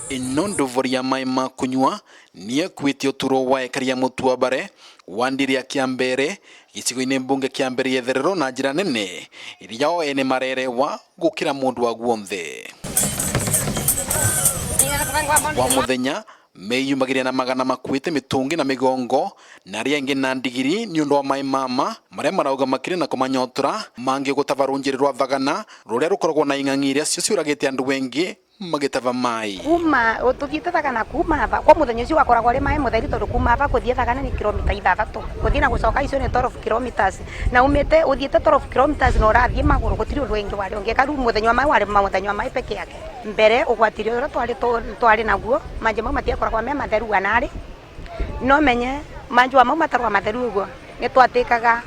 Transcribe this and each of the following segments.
ino ndobori ya mai ma kunywa niye kwitio turo wa Aikaria Mutuobare wandi-ini ya Kiambere gicigo-ini umbunge Kiambere itherero na njira nene iria o ene marerewa gukira mundu wa guonthe wa muthenya meyumagiria na magana makuite mitungi na migongo na aria ingi na ndigiri ni undu wa mai mama maria marauga makire na kumanyotora mangi gutavarunjirirwa Thagana ruria rukoragwo na ing'ang'i iria cio ciuragite andu wengi magitava mai kuma ututhiite Thagana kuma kwa muthenya ucio wakoragwo ri mai mutheri tondu kuma ava kuthie Thagana ni kilomita 6 kuthie na gucoka icio ni 12 kilometers na umite uthiite 12 kilometers na urathie maguru gutiri undu wingi wari ungeka ru muthenya wa mai wari muthenya wa mai peke yake mbere ugwatiri uria twari naguo manje mau matiakoragwo me matheru anari no menye manje wa mau matarwa matheru uguo ni twatikaga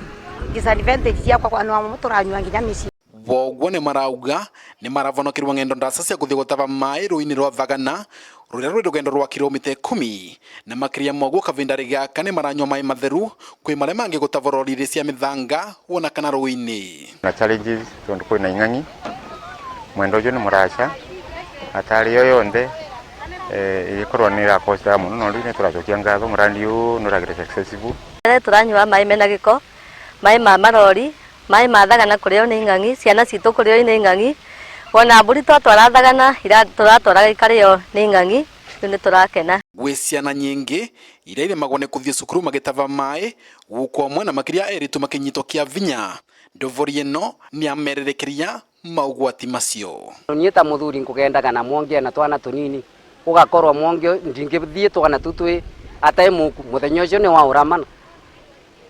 disadvantage ciakwa kwa no muturanywa nginya mici Wogwo ni marauga ni maravonokirwa ngendo ndasa cia kuthii gutava mai ruui-ini rwa Thagana ruria rwi rugendo rwa kilomita 10 na makiria mogwo kavindari gaka ni maranywa mai matheru kwi maria mangi gutavororire cia mithanga wona kana ruui-ini na challenges tondu kwina ing'ang'i mwendo ucio ni muraca atari yo yonde ikorwo ni rakosta muno no riu ni turacokia ngatho murandi uyu nuragire successful turanywa mai mena giko mai ma marori mai ma Thagana kurio ni ing'ang'i ciana citu kurio ni ing'ang'i wona mburi twatwara Thagana ira turatwara Aikari ni ing'ang'i ni turakena gwi ciana nyingi iria iremagwo ni kuthie cukuru magitava mai gukwa mwana makiria eritu makinyito kia vinya ndobori ino ni amererekeria mogwati macio nieta muthuri ngugendaga na mwonge na twana tunini ugakorwo mwonge ndingithie twana tutwi atai muku muthenya ucio ni wa uramana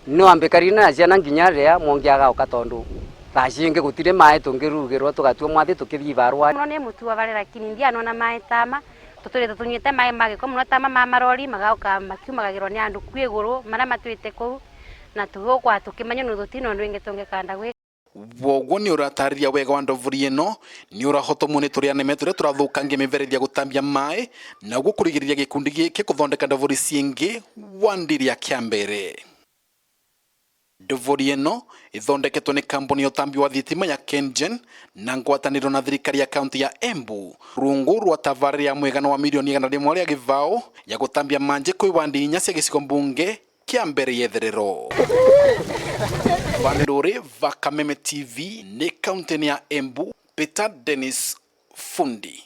no ambekarina na ciana nginya ria mwonge agauka tondu thacinge gutire mai tungirugirwo tugatwa mwathi tukithii barwa no ni Mutuobare lakini ndiano na mai tama tutulite tunyite mai magiko muno tama ma marori magauka makiumagagirwo ni andu kwiguru maria matwite ku na tugukwa tukimanya no thutino ndu ingi tungikanda gwi wogwo ni uratariria wega wa ndobori ino ni urahotomwo ni turia neme turia turathukangia miverethia gutambia mai na gukurigiria gikundi giki kuthondeka ndobori ciingi wandi-ini ya Kiambere. Ndobori ino ithondeketwo ni kambuni ya utambi wa thitima ya KenGen na ngwataniro na thirikari ya kaunti ya Embu rungu rwa thabari ya mwegano wa milioni 100 ria givao ya gutambia manje kwi wandi-ini cia gicigo-mbunge Kiambere itherero. Vanirore Vakameme TV ni kaunti ya Embu Peter Dennis Fundi.